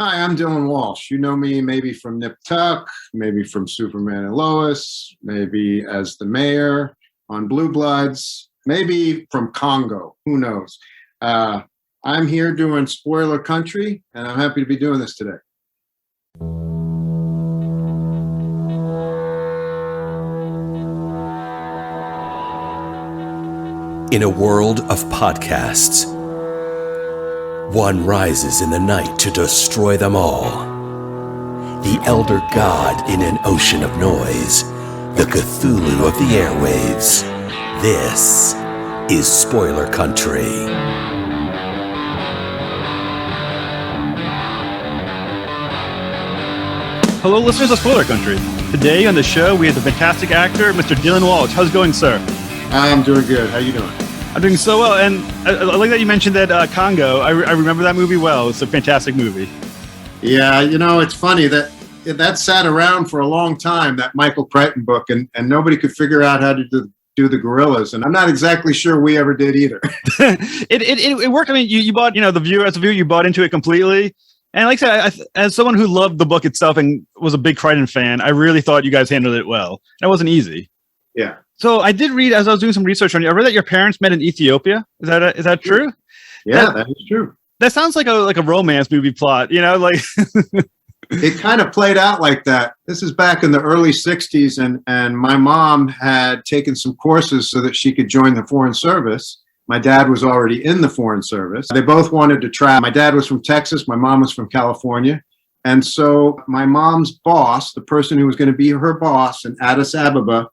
Hi, I'm Dylan Walsh. You know me maybe from Nip Tuck, maybe from Superman and Lois, maybe as the mayor on Blue Bloods, maybe from Congo. Who knows? I'm here doing Spoiler Country, and I'm happy to be doing this today. In a world of podcasts, one rises in the night to destroy them all. The elder god in an ocean of noise, the Cthulhu of the airwaves. This is Spoiler Country. Hello, listeners of Spoiler Country. Today on the show, we have the fantastic actor, Mr. Dylan Walsh. How's it going, sir? I'm doing good. How you doing? I'm doing so well, and I like that you mentioned that Congo. I remember that movie well. It's a fantastic movie. Yeah, it's funny that sat around for a long time, that Michael Crichton book, and nobody could figure out how to do the gorillas, and I'm not exactly sure we ever did either. It worked. I mean, you bought, the viewer, as a viewer, you bought into it completely. And like I said, as someone who loved the book itself and was a big Crichton fan, I really thought you guys handled it well. That wasn't easy. Yeah. So I did read, as I was doing some research on you, I read that your parents met in Ethiopia. Is that true? Yeah, that is true. That sounds like a romance movie plot, like. It kind of played out like that. This is back in the early 60s, and my mom had taken some courses so that she could join the Foreign Service. My dad was already in the Foreign Service. They both wanted to travel. My dad was from Texas. My mom was from California. And so my mom's boss, the person who was going to be her boss in Addis Ababa,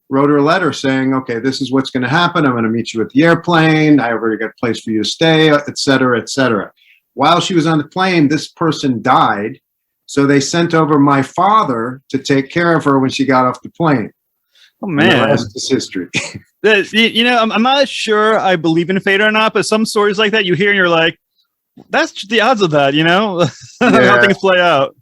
wrote her a letter saying, okay, this is what's going to happen. I'm going to meet you at the airplane. I already got a place for you to stay, et cetera, et cetera. While she was on the plane, this person died. So they sent over my father to take care of her when she got off the plane. Oh, man. And the rest is history. I'm not sure I believe in fate or not, but some stories like that you hear and you're like, that's the odds of that, how things play out.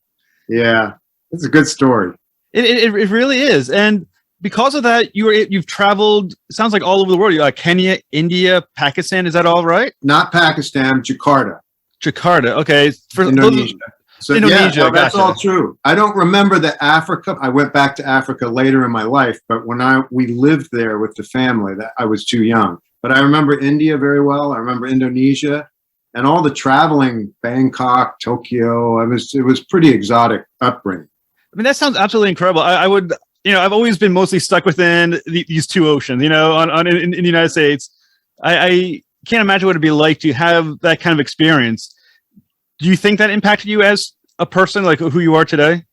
Yeah, it's a good story. It really is. And because of that, you've traveled, it sounds like all over the world. You're like Kenya, India, Pakistan. Is that all right? Not Pakistan, Jakarta. Okay. For Indonesia. So Indonesia, yeah, that's gotcha. all true. I don't remember the Africa. I went back to Africa later in my life, but when we lived there with the family, that I was too young. But I remember India very well. I remember Indonesia and all the traveling, Bangkok, Tokyo. It was pretty exotic upbringing. I mean, that sounds absolutely incredible. I would, I've always been mostly stuck within these two oceans, in the United States. I can't imagine what it'd be like to have that kind of experience. Do you think that impacted you as a person, like who you are today?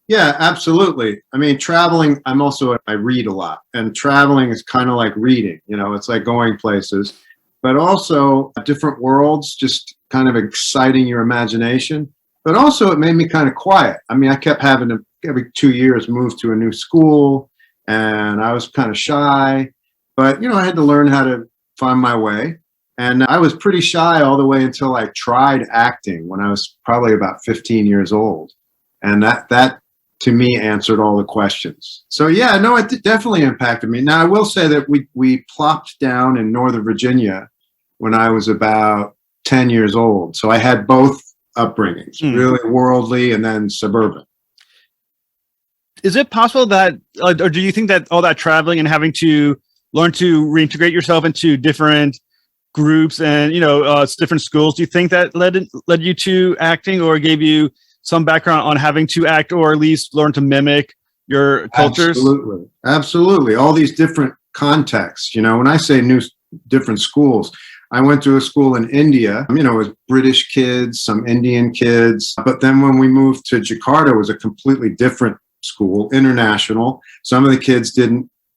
Yeah, absolutely. I mean, traveling, I read a lot, and traveling is kind of like reading, it's like going places, but also different worlds, just kind of exciting your imagination. But also it made me kind of quiet. I mean, I kept having to, every 2 years, move to a new school, and I was kind of shy, but, I had to learn how to find my way. And I was pretty shy all the way until I tried acting when I was probably about 15 years old. And that to me answered all the questions. So yeah, no, it definitely impacted me. Now I will say that we plopped down in Northern Virginia when I was about 10 years old. So I had both upbringings, really worldly and then suburban. Is it possible that, or do you think that all that traveling and having to learn to reintegrate yourself into different groups and different schools, do you think that led you to acting, or gave you some background on having to act, or at least learn to mimic your cultures? Absolutely. All these different contexts. When I say different schools, I went to a school in India. It was British kids, some Indian kids, but then when we moved to Jakarta, it was a completely different school, international. Some of the kids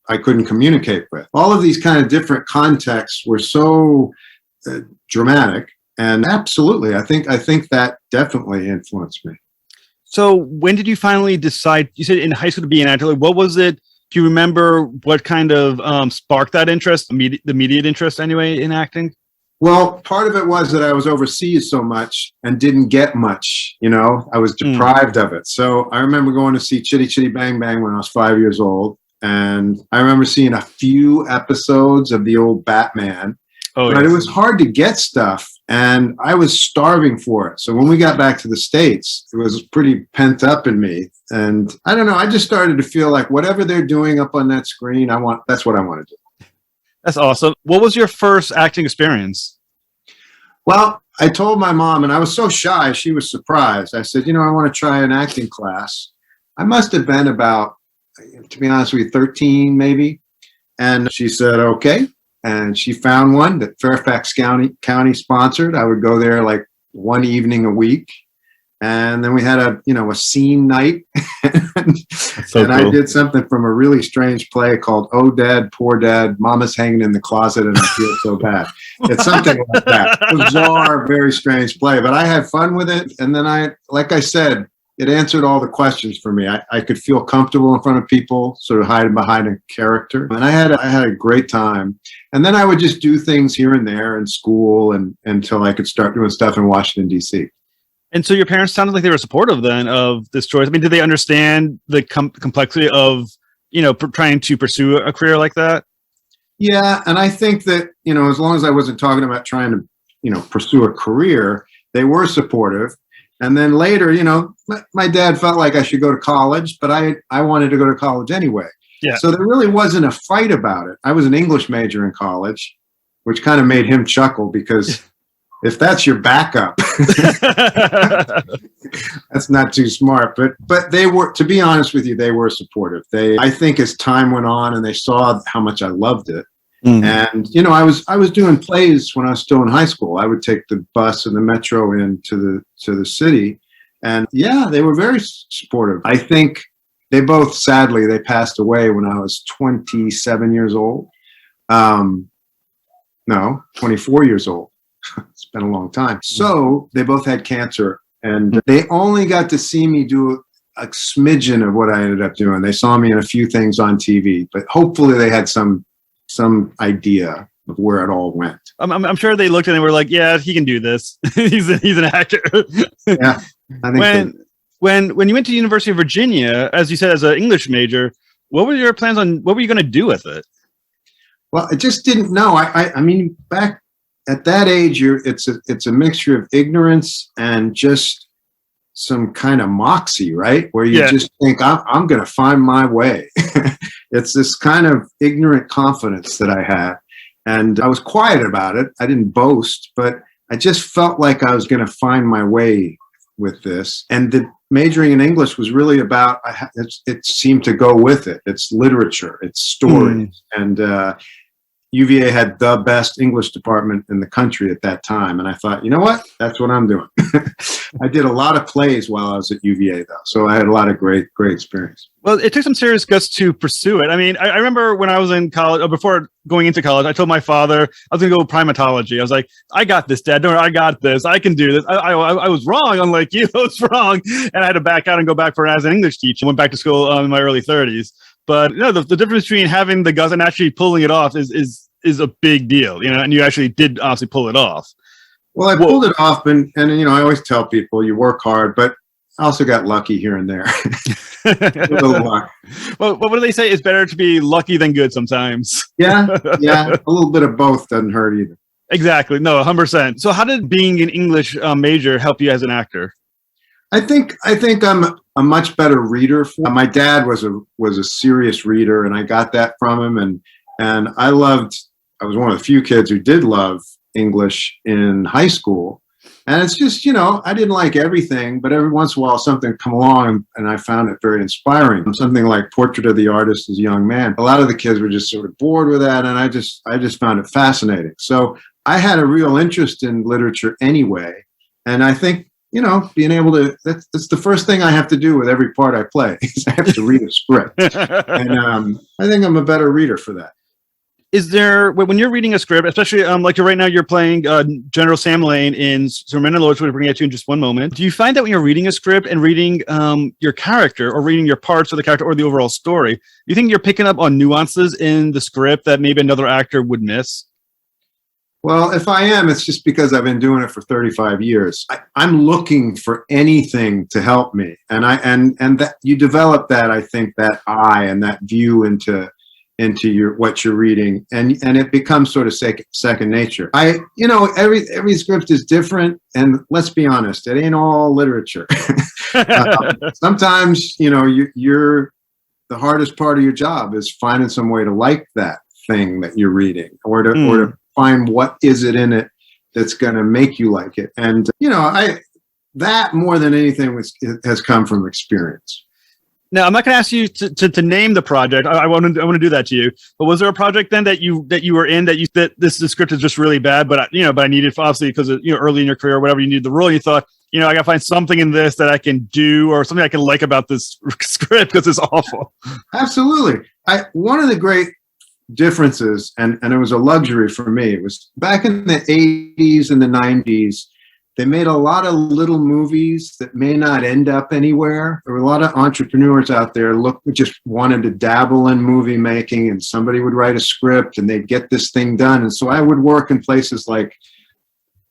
I couldn't communicate with. All of these kind of different contexts were so dramatic, and absolutely, I think that definitely influenced me. So when did you finally decide? You said in high school to be an actor. Like, what was it? Do you remember what kind of sparked that interest, the immediate interest anyway, in acting? Well, part of it was that I was overseas so much and didn't get much, I was deprived of it. So I remember going to see Chitty Chitty Bang Bang when I was 5 years old. And I remember seeing a few episodes of the old Batman, but it was hard to get stuff And I was starving for it. So when we got back to the States, it was pretty pent up in me. And I don't know, I just started to feel like whatever they're doing up on that screen, that's what I want to do. That's awesome. What was your first acting experience? Well, I told my mom, and I was so shy, she was surprised. I said, I want to try an acting class. I must have been about, to be honest with you, 13 maybe. And she said, okay. And she found one that Fairfax County sponsored. I would go there like one evening a week. And then we had a scene night. And Cool. I did something from a really strange play called Oh Dad, Poor Dad, Mama's Hanging in the Closet and I Feel So Bad. It's something like that. Bizarre, very strange play. But I had fun with it. And then like I said, it answered all the questions for me. I could feel comfortable in front of people, sort of hiding behind a character. And I had a great time. And then I would just do things here and there in school until I could start doing stuff in Washington, D.C. And so your parents sounded like they were supportive then of this choice. I mean, did they understand the complexity of, trying to pursue a career like that? Yeah. And I think that, as long as I wasn't talking about trying to, pursue a career, they were supportive. And then later, my dad felt like I should go to college, but I wanted to go to college anyway. Yeah. So there really wasn't a fight about it. I was an English major in college, which kind of made him chuckle because if that's your backup, that's not too smart. But they were, to be honest with you, they were supportive. I think as time went on and they saw how much I loved it. And I was doing plays when I was still in high school. I would take the bus and the metro into the city, and yeah, they were very supportive. I think they both, sadly, they passed away when I was 27 years old. No, 24 years old. It's been a long time. So they both had cancer, and they only got to see me do a smidgen of what I ended up doing. They saw me in a few things on TV, but hopefully they had some idea of where it all went. I'm sure they looked and they were like, "Yeah, he can do this. he's an actor." Yeah, I think when you went to the University of Virginia, as you said, as an English major, what were your plans on what were you going to do with it? Well, I just didn't know. I mean, back at that age, it's a mixture of ignorance and just some kind of moxie, right? Where you just think, I'm going to find my way. It's this kind of ignorant confidence that I had. And I was quiet about it. I didn't boast, but I just felt like I was going to find my way with this. And the majoring in English was really about, it seemed to go with it. It's literature, it's stories. And UVA had the best English department in the country at that time. And I thought, you know what? That's what I'm doing. I did a lot of plays while I was at UVA, though. So I had a lot of great experience. Well, it took some serious guts to pursue it. I mean, I remember when I was in college, or before going into college, I told my father I was going to go primatology. I was like, I got this, Dad. Don't worry, I got this. I can do this. I was wrong, unlike you. I was wrong. And I had to back out and go back as an English teacher. I went back to school in my early 30s. But the difference between having the guts and actually pulling it off is a big deal, and you actually did obviously pull it off. Well, I pulled it off, and I always tell people you work hard, but I also got lucky here and there. A little luck. Well, what do they say? It's better to be lucky than good sometimes. Yeah, a little bit of both doesn't hurt either. Exactly. No, 100%. So how did being an English major help you as an actor? I think I'm a much better reader. My dad was a serious reader, and I got that from him, and I was one of the few kids who did love English in high school. And it's just, I didn't like everything, but every once in a while something come along and I found it very inspiring. Something like Portrait of the Artist as a Young Man. A lot of the kids were just sort of bored with that, and I just found it fascinating. So I had a real interest in literature anyway. And I think, being able to, that's the first thing I have to do with every part I play is I have to read a script. And I think I'm a better reader for that. Is there, when you're reading a script, especially like right now you're playing General Sam Lane in Superman Lois, which we're going to get to in just one moment. Do you find that when you're reading a script and reading your character or reading your parts of the character or the overall story, do you think you're picking up on nuances in the script that maybe another actor would miss? Well, if I am, it's just because I've been doing it for 35 years. I'm looking for anything to help me. And that you develop that, I think, that eye and that view into into what you're reading, and it becomes sort of second nature. Every script is different, and let's be honest, it ain't all literature. Sometimes you're the hardest part of your job is finding some way to like that thing that you're reading, or to find what is it in it that's going to make you like it. And that more than anything has come from experience. Now, I'm not going to ask you to name the project. I want to do that to you. But was there a project then that you were in that this script is just really bad, but I needed, obviously, because early in your career or whatever, you needed the role. You thought, I got to find something in this that I can do, or something I can like about this script because it's awful. Absolutely. One of the great differences, and it was a luxury for me, it was back in the 80s and the 90s. They made a lot of little movies that may not end up anywhere. There were a lot of entrepreneurs out there just wanted to dabble in movie making, and somebody would write a script and they'd get this thing done. And so I would work in places like.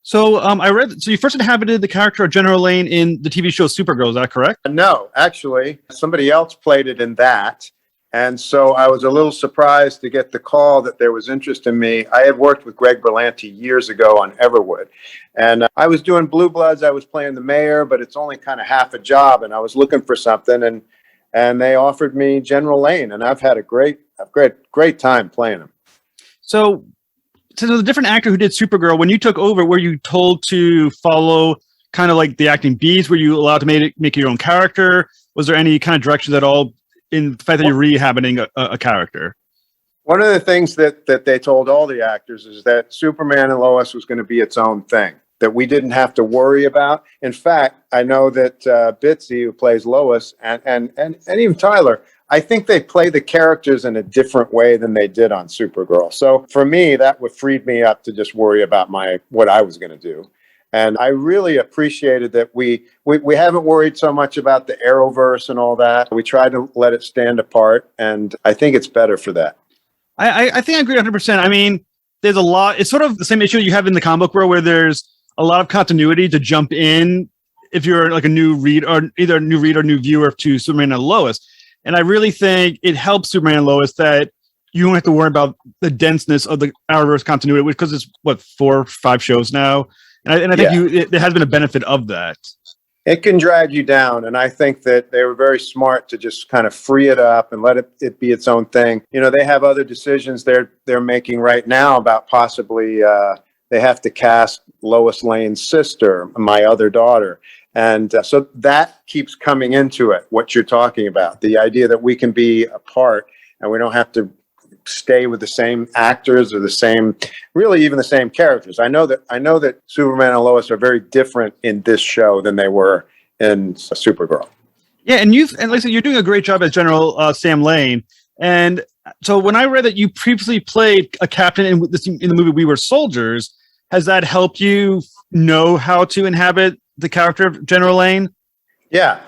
So I read. So you first inhabited the character of General Lane in the TV show Supergirl. Is that correct? No, actually, somebody else played it in that. And so I was a little surprised to get the call that there was interest in me. I had worked with Greg Berlanti years ago on Everwood. And I was doing Blue Bloods. I was playing the mayor, but it's only kind of half a job. And I was looking for something. And they offered me General Lane. And I've had a great time playing him. So the different actor who did Supergirl, when you took over, were you told to follow kind of like the acting beats? Were you allowed to make your own character? Was there any kind of direction at all in the fact that you're rehabiting a character? One of the things that they told all the actors is that Superman and Lois was going to be its own thing, that we didn't have to worry about. In fact, I know that Bitsy, who plays Lois, and even Tyler, I think they play the characters in a different way than they did on Supergirl. So for me, that would freed me up to just worry about what I was going to do. And I really appreciated that we haven't worried so much about the Arrowverse and all that. We tried to let it stand apart, and I think it's better for that. I think I agree 100%. I mean, there's a lot. It's sort of the same issue you have in the comic book world, where there's a lot of continuity to jump in if you're like a new read, or either a new reader or new viewer to Superman and Lois. And I really think it helps Superman and Lois that you don't have to worry about the denseness of the Arrowverse continuity, because it's 4 or 5 shows now. And I think there has been a benefit of that. It can drag you down, and I think that they were very smart to just kind of free it up and let it be its own thing. They have other decisions they're making right now about possibly they have to cast Lois Lane's sister, my other daughter. And so that keeps coming into it, what you're talking about, the idea that we can be apart and we don't have to stay with the same actors or even the same characters. I know that Superman and Lois are very different in this show than they were in Supergirl. Yeah, and like I said, you're doing a great job as General Sam Lane. And so when I read that you previously played a captain in the movie We Were Soldiers, has that helped you know how to inhabit the character of General Lane? Yeah,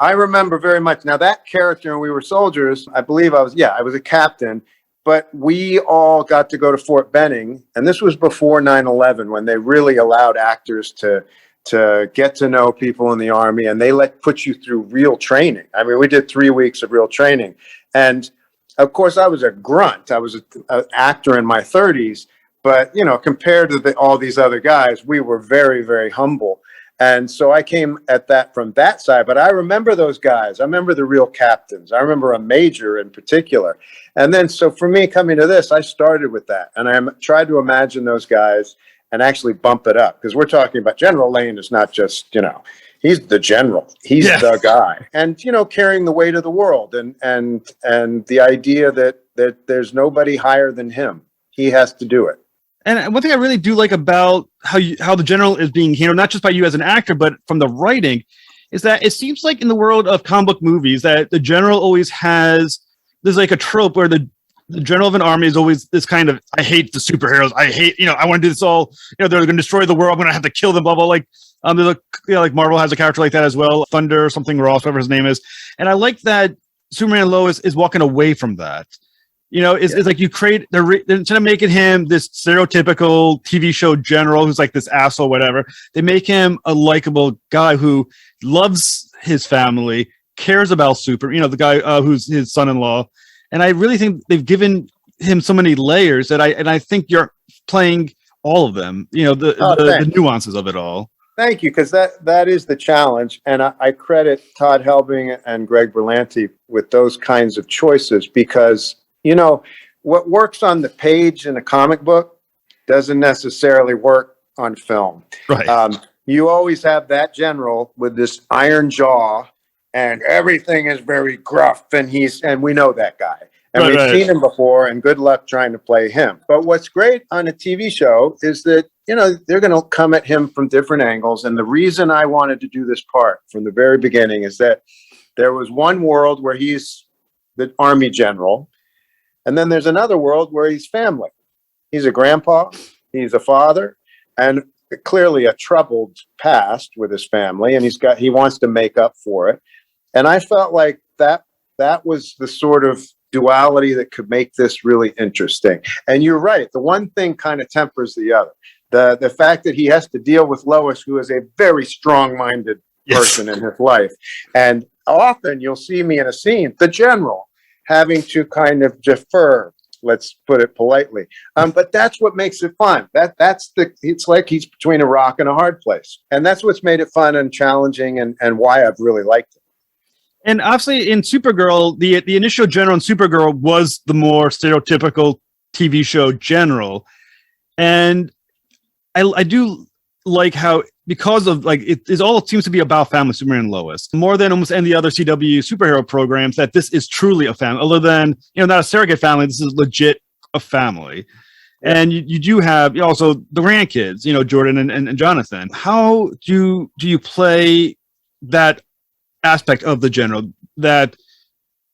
I remember very much. Now that character in We Were Soldiers, I believe I was a captain. But we all got to go to Fort Benning, and this was before 9/11, when they really allowed actors to get to know people in the Army, and they put you through real training. I mean, we did 3 weeks of real training. And of course, I was a grunt. I was an actor in my 30s, but compared to all these other guys, we were very, very humble. And so I came at that from that side. But I remember those guys. I remember the real captains. I remember a major in particular. And then, so for me coming to this, I started with that. And I tried to imagine those guys and actually bump it up. Because we're talking about General Lane is not just, he's the general. He's the guy. And, carrying the weight of the world. And the idea that there's nobody higher than him. He has to do it. And one thing I really do like about how the general is being handled, not just by you as an actor, but from the writing, is that it seems like in the world of comic book movies that the general always there's like a trope where the general of an army is always this kind of, I hate the superheroes. I hate, I want to do this all, they're going to destroy the world. I'm going to have to kill them, blah, blah. Like, like Marvel has a character like that as well. Thunder, something Ross, whatever his name is. And I like that Superman and Lois is walking away from that. It's like you create, instead of making him this stereotypical TV show general who's like this asshole, whatever, they make him a likable guy who loves his family, cares about the guy who's his son-in-law, And I really think they've given him so many layers that I think you're playing all of them, the nuances of it all. Thank you, because that is the challenge. And I credit Todd Helbing and Greg Berlanti with those kinds of choices because, what works on the page in a comic book doesn't necessarily work on film. Right. You always have that general with this iron jaw and everything is very gruff and we know that guy. And we've seen him before, and good luck trying to play him. But what's great on a TV show is that, they're going to come at him from different angles. And the reason I wanted to do this part from the very beginning is that there was one world where he's the army general, and then there's another world where he's family. He's a grandpa, he's a father, and clearly a troubled past with his family, and he wants to make up for it. And I felt like that was the sort of duality that could make this really interesting. And you're right, the one thing kind of tempers the other. The fact that he has to deal with Lois, who is a very strong-minded person in his life. And often you'll see me in a scene, the general, having to kind of defer, let's put it politely. But that's what makes it fun. It's like he's between a rock and a hard place. And that's what's made it fun and challenging and why I've really liked it. And obviously in Supergirl, the initial general in Supergirl was the more stereotypical TV show general. And I do like how, because of it all seems to be about family, Superman and Lois, more than almost any other CW superhero programs, that this is truly a family, other than, not a surrogate family. This is legit a family. Yeah. And you do have also the grandkids, Jordan and Jonathan. How do you play that aspect of the general, that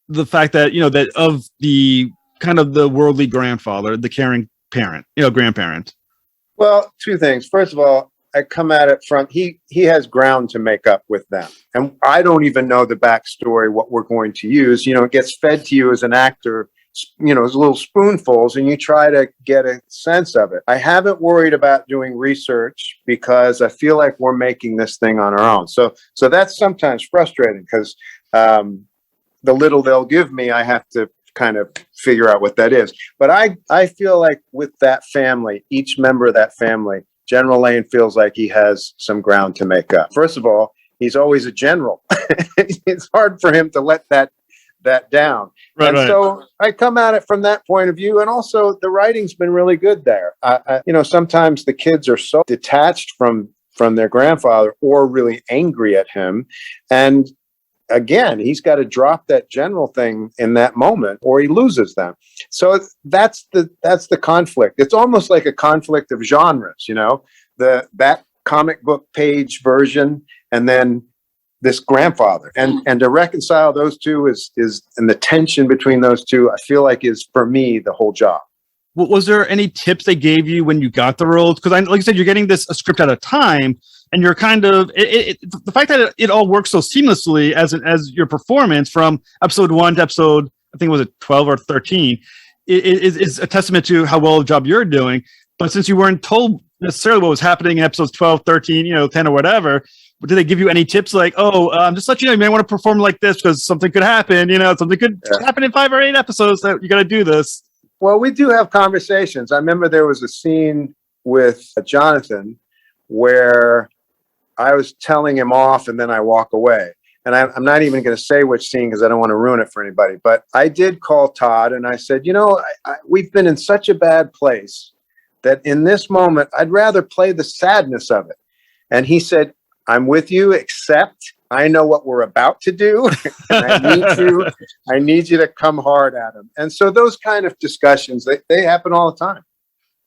the fact that, that of the kind of the worldly grandfather, the caring parent, grandparent? Well, two things. First of all, I come at it from, he has ground to make up with them. And I don't even know the backstory, what we're going to use. It gets fed to you as an actor, as little spoonfuls, and you try to get a sense of it. I haven't worried about doing research because I feel like we're making this thing on our own. So that's sometimes frustrating because the little they'll give me, I have to kind of figure out what that is. But I feel like with that family, each member of that family, General Lane feels like he has some ground to make up. First of all, he's always a general. It's hard for him to let that down. So I come at it from that point of view. And also the writing's been really good there. Sometimes the kids are so detached from their grandfather or really angry at him. And again, he's got to drop that general thing in that moment or he loses them. So that's the conflict. It's almost like a conflict of genres, that comic book page version and then this grandfather. And to reconcile those two is and the tension between those two, I feel like is, for me, the whole job. Was there any tips they gave you when you got the roles? Because like I said, you're getting a script at a time, and you're kind of the fact that it all works so seamlessly as your performance from episode 1 to episode, I think it was 12 or 13, is a testament to how well a job you're doing. But since you weren't told necessarily what was happening in episodes 12, 13, 10 or whatever, did they give you any tips like, just let you know, you may want to perform like this because something could happen, something could happen in 5 or 8 episodes that you got to do this? Well, we do have conversations. I remember there was a scene with Jonathan where I was telling him off and then I walk away. And I'm not even going to say which scene because I don't want to ruin it for anybody. But I did call Todd and I said, we've been in such a bad place that in this moment, I'd rather play the sadness of it. And he said, I'm with you, except I know what we're about to do. And I need you to come hard at him. And so those kind of discussions, they happen all the time.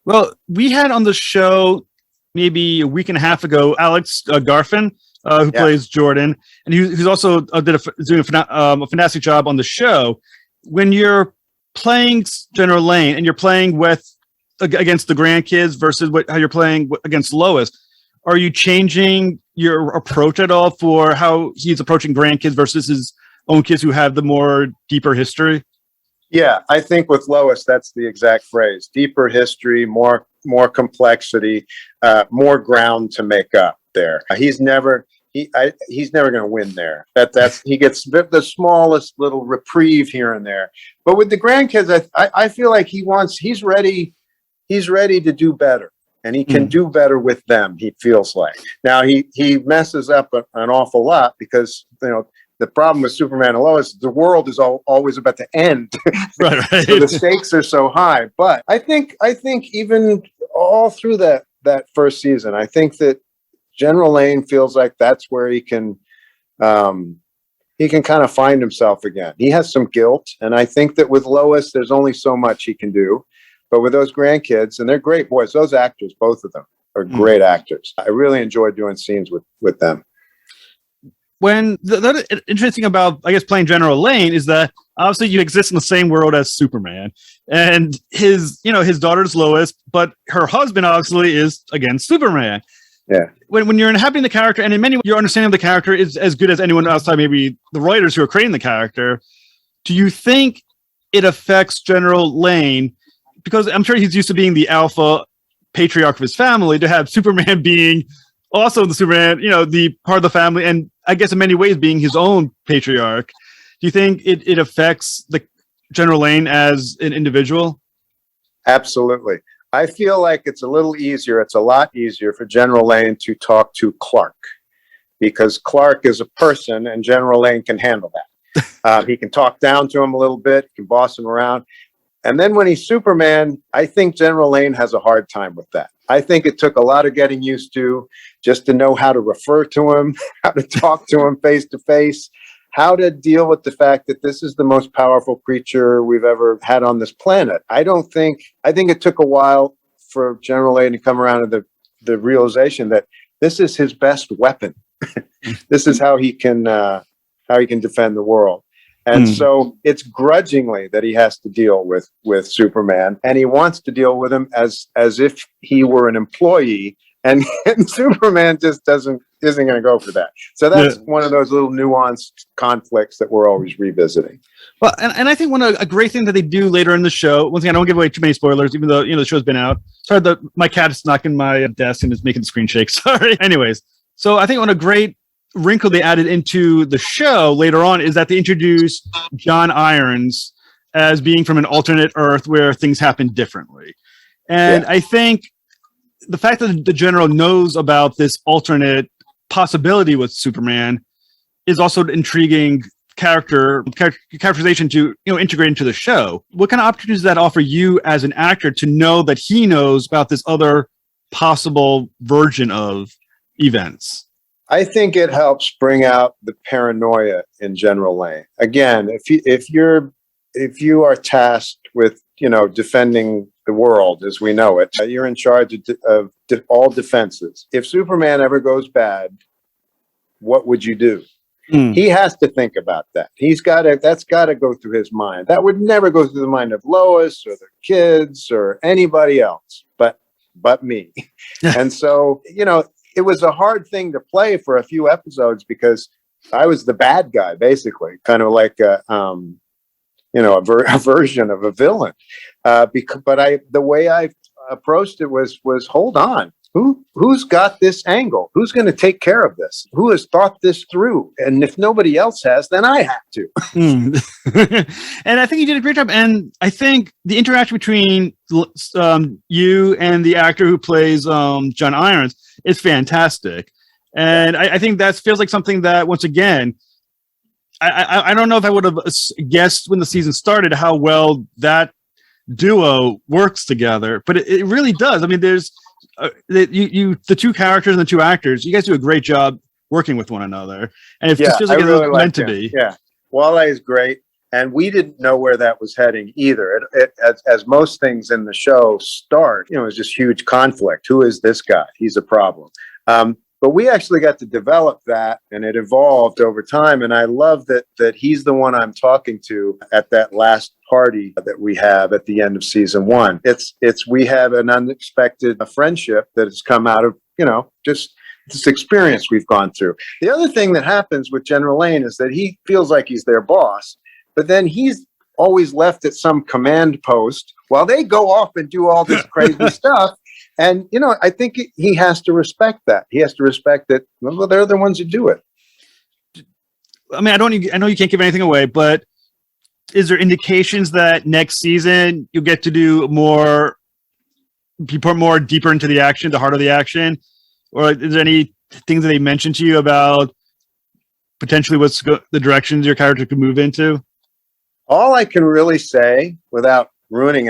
Well, we had on the show maybe a week and a half ago, Alex Garfin, who plays Jordan. And he's also doing a fantastic job on the show. When you're playing General Lane and you're playing against the grandkids versus how you're playing against Lois, are you changing your approach at all for how he's approaching grandkids versus his own kids who have the more deeper history? Yeah, I think with Lois, that's the exact phrase. Deeper history, more complexity, more ground to make up there. He's never he's never going to win there. He gets the smallest little reprieve here and there. But with the grandkids, I feel like he's ready to do better, and he can do better with them. He feels like now he messes up an awful lot because the problem with Superman and Lois, the world is always about to end. Right. So the stakes are so high. But I think even all through that first season, I think that General Lane feels like that's where he can kind of find himself again. He has some guilt, and I think that with Lois, there's only so much he can do. But with those grandkids, and they're great boys, those actors, both of them are great actors. I really enjoy doing scenes with them. When the interesting about, I guess, playing General Lane is that obviously you exist in the same world as Superman, and his daughter's Lois, but her husband obviously is against Superman. Yeah. When you're inhabiting the character, and in many ways your understanding of the character is as good as anyone outside, maybe the writers who are creating the character, do you think it affects General Lane? Because I'm sure he's used to being the alpha patriarch of his family, to have Superman being also the Superman, the part of the family, and I guess in many ways being his own patriarch. Do you think it affects the General Lane as an individual? Absolutely. I feel like it's a lot easier for General Lane to talk to Clark, because Clark is a person and General Lane can handle that. He can talk down to him a little bit, can boss him around. And then when he's Superman, I think General Lane has a hard time with that. I think it took a lot of getting used to just to know how to refer to him, how to talk to him face to face, how to deal with the fact that this is the most powerful creature we've ever had on this planet. I think it took a while for General Lane to come around to the realization that this is his best weapon. This is how he can defend the world. And so it's grudgingly that he has to deal with Superman, and he wants to deal with him as if he were an employee, and Superman just isn't going to go for that. So that's one of those little nuanced conflicts that we're always revisiting. Well, and I think a great thing that they do later in the show, once again, I don't give away too many spoilers, even though the show's been out. Sorry, my cat is knocking my desk and is making the screen shake. Sorry. Anyways, so I think a great wrinkle they added into the show later on is that they introduced John Irons as being from an alternate Earth where things happen differently. And I think the fact that the general knows about this alternate possibility with Superman is also an intriguing characterization to integrate into the show. What kind of opportunities does that offer you as an actor to know that he knows about this other possible version of events? I think it helps bring out the paranoia in General Lane. Again, if you are tasked with defending the world as we know it, you're in charge of all defenses. If Superman ever goes bad, what would you do? He has to think about that. That's got to go through his mind. That would never go through the mind of Lois or the kids or anybody else, but me. And so it was a hard thing to play for a few episodes because I was the bad guy, basically, kind of like a version of a villain. But the way I approached it was hold on, who's got this angle? Who's going to take care of this? Who has thought this through? And if nobody else has, then I have to. And I think you did a great job. And I think the interaction between you and the actor who plays John Irons is fantastic. And I think that feels like something that, once again, I don't know if I would have guessed when the season started how well that duo works together, but it really does. I mean, there's the two characters and the two actors, you guys do a great job working with one another. And it just feels like it's really meant to be. Yeah. Wale is great. And we didn't know where that was heading either. As most things in the show start, it was just huge conflict. Who is this guy? He's a problem. But we actually got to develop that, and it evolved over time. And I love that he's the one I'm talking to at that last party that we have at the end of season 1. We have an unexpected friendship that has come out of, just this experience we've gone through. The other thing that happens with General Lane is that he feels like he's their boss, but then he's always left at some command post while they go off and do all this crazy stuff. And, I think he has to respect that. He has to respect that, well, they're the ones who do it. I mean, I know you can't give anything away, but is there indications that next season you'll get to do be put more deeper into the action, the heart of the action? Or is there any things that they mentioned to you about potentially the directions your character could move into? All I can really say without ruining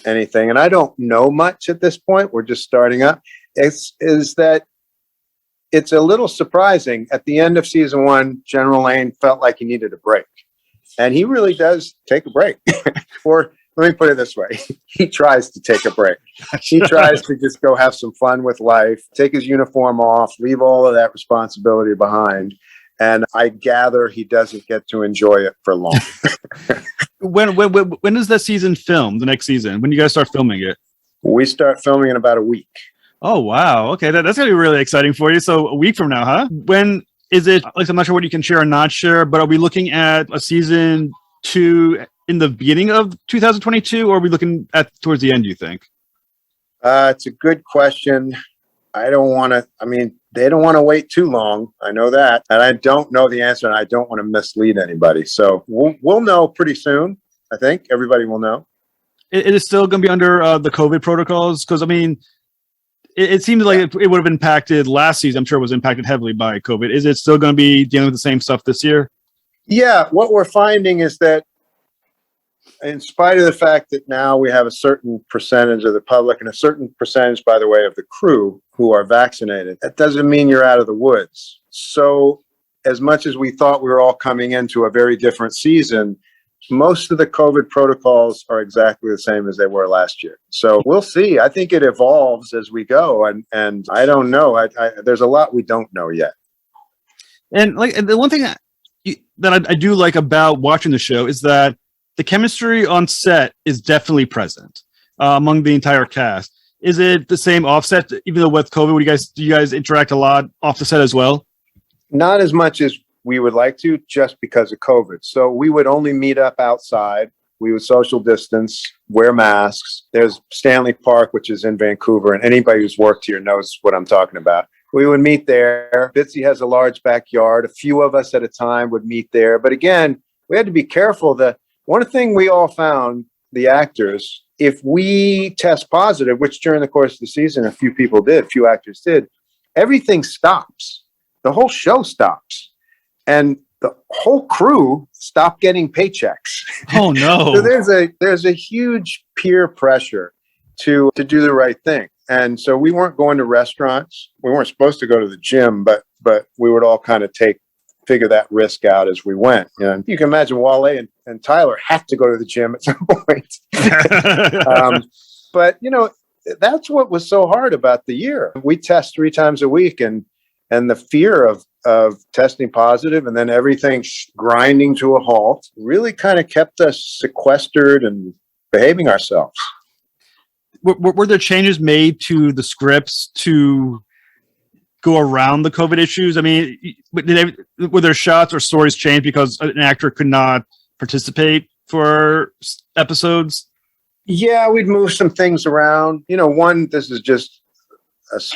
anything, and I don't know much at this point, we're just starting up, is that it's a little surprising. At the end of season 1, General Lane felt like he needed a break. And he really does take a break. Or let me put it this way. He tries to take a break. He tries to just go have some fun with life, take his uniform off, leave all of that responsibility behind. And I gather he doesn't get to enjoy it for long. When is that season filmed, the next season? When do you guys start filming it? We start filming in about a week. Oh, wow. Okay, that's going to be really exciting for you. So a week from now, huh? When is it? Like, I'm not sure what you can share or not share, but are we looking at a season 2 in the beginning of 2022, or are we looking at towards the end, do you think? It's a good question. They don't want to wait too long. I know that. And I don't know the answer, and I don't want to mislead anybody. So we'll know pretty soon. I think everybody will know. It is still going to be under the COVID protocols? Because, I mean, it seems like it would have impacted last season. I'm sure it was impacted heavily by COVID. Is it still going to be dealing with the same stuff this year? Yeah. What we're finding is that in spite of the fact that now we have a certain percentage of the public and a certain percentage, by the way, of the crew who are vaccinated, that doesn't mean you're out of the woods. So as much as we thought we were all coming into a very different season, most of the COVID protocols are exactly the same as they were last year. So we'll see. I think it evolves as we go. And I don't know. There's a lot we don't know yet. And like the one thing that I do like about watching the show is that the chemistry on set is definitely present among the entire cast. Is it the same offset, even though with COVID, do you guys interact a lot off the set as well? Not as much as we would like to, just because of COVID. So we would only meet up outside. We would social distance, wear masks. There's Stanley Park, which is in Vancouver, and anybody who's worked here knows what I'm talking about. We would meet there. Bitsy has a large backyard. A few of us at a time would meet there. But again, we had to be careful. One thing we all found, the actors, if we test positive, which during the course of the season, a few actors did, everything stops. The whole show stops. And the whole crew stopped getting paychecks. Oh no. So there's a huge peer pressure to do the right thing. And so we weren't going to restaurants. We weren't supposed to go to the gym, but we would all kind of figure that risk out as we went. And you can imagine Wale and Tyler had to go to the gym at some point. But that's what was so hard about the year. We test 3 times a week, and the fear of testing positive and then everything grinding to a halt really kind of kept us sequestered and behaving ourselves. Were there changes made to the scripts to go around the COVID issues? I mean, were there shots or stories changed because an actor could not participate for episodes? Yeah, we'd move some things around. This is just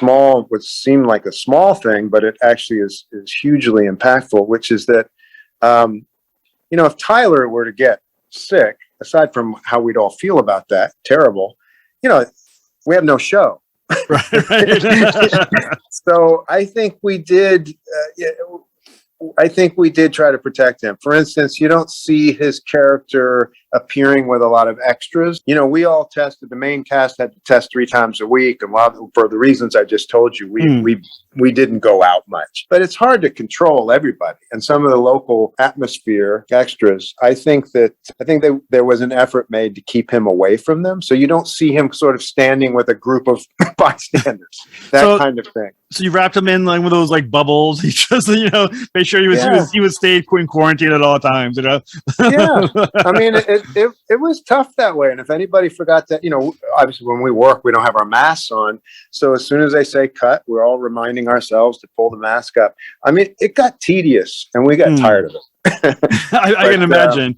would seem like a small thing, but it actually is hugely impactful, which is that, if Tyler were to get sick, aside from how we'd all feel about that, terrible, we have no show. Right. So I think we did try to protect him. For instance, you don't see his character appearing with a lot of extras. We all tested. The main cast had to test 3 times a week, and for the reasons I just told you, we didn't go out much. But it's hard to control everybody. And some of the local atmosphere extras, I think there was an effort made to keep him away from them, so you don't see him sort of standing with a group of bystanders. Kind of thing. So you wrapped him in like one of those like bubbles. He just made sure he would stay in quarantine at all times. Yeah, I mean it was tough that way. And if anybody forgot that, obviously when we work, we don't have our masks on. So as soon as they say cut, we're all reminding ourselves to pull the mask up. I mean, it got tedious, and we got tired of it. I can imagine.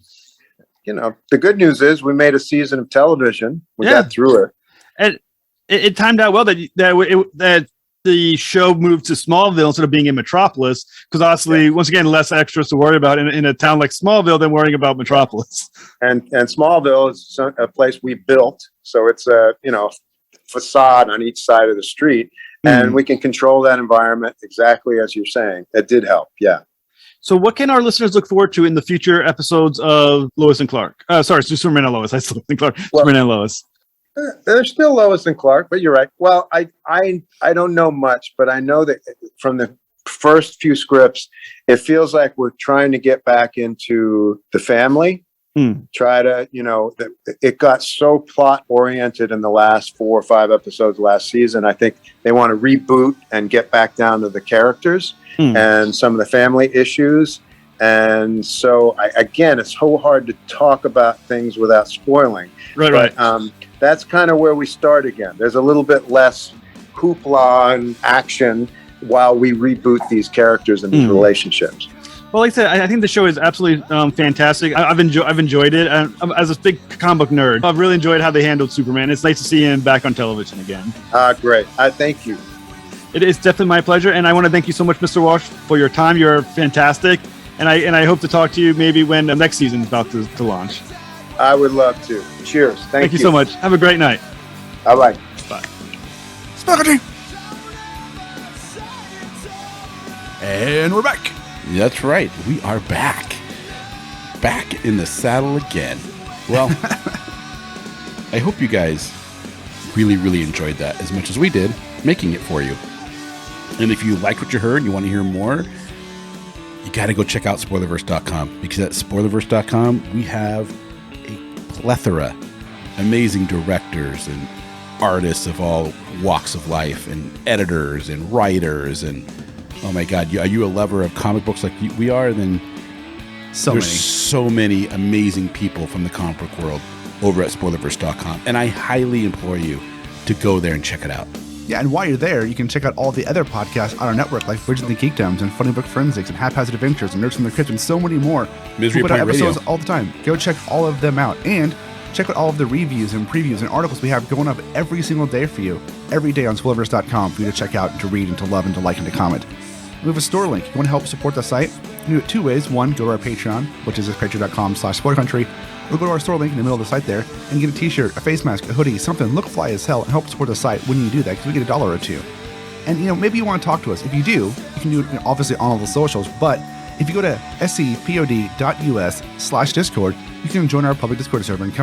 The good news is we made a season of television. We got through it. And it timed out well that the show moved to Smallville instead of being in Metropolis, because obviously, once again, less extras to worry about in a town like Smallville than worrying about Metropolis. And Smallville is a place we built, so it's a facade on each side of the street, and we can control that environment exactly as you're saying. It did help, yeah. So, what can our listeners look forward to in the future episodes of Lois and Clark? Superman and Lois. I still think Clark. Superman and Lois. There's still Lois and Clark, but you're right. Well, I don't know much, but I know that from the first few scripts, it feels like we're trying to get back into the family. Try to, it got so plot oriented in the last 4 or 5 episodes last season. I think they want to reboot and get back down to the characters and some of the family issues. And so, it's so hard to talk about things without spoiling. Right. That's kind of where we start again. There's a little bit less hoopla and action while we reboot these characters and these relationships. Well, like I said, I think the show is absolutely fantastic. I've enjoyed it. As a big comic book nerd, I've really enjoyed how they handled Superman. It's nice to see him back on television again. Great. Thank you. It is definitely my pleasure, and I want to thank you so much, Mr. Walsh, for your time. You're fantastic, and I hope to talk to you maybe when the next season is about to launch. I would love to. Cheers. Thank you so much. Have a great night. Bye-bye. Bye. Spaghetti! And we're back. That's right. We are back. Back in the saddle again. Well, I hope you guys really, really enjoyed that as much as we did making it for you. And if you liked what you heard and you want to hear more, you got to go check out spoilerverse.com, because at spoilerverse.com, we have a plethora amazing directors and artists of all walks of life, and editors and writers, and oh my God, are you a lover of comic books like we are? Then there's so many amazing people from the comic book world over at spoilerverse.com, and I highly implore you to go there and check it out. Yeah, and while you're there, you can check out all the other podcasts on our network, like Bridges and Geekdoms and Funny Book Forensics and Haphazard Adventures and Nerds from the Crypt and so many more. Misery We put out Point Radio. episodes all the time. Go check all of them out, and check out all of the reviews and previews and articles we have going up every single day for you, every day on spoilerverse.com for you to check out and to read and to love and to like and to comment. We have a store link. You want to help support the site? You can do it 2 ways. One, go to our Patreon, which is patreon.com/spoilercountry, or go to our store link in the middle of the site there and get a t-shirt, a face mask, a hoodie, something, look fly as hell, and help support the site when you do that, because we get $1 or $2. And, maybe you want to talk to us. If you do, you can do it obviously on all the socials, but if you go to scpod.us/discord, you can join our public Discord server and come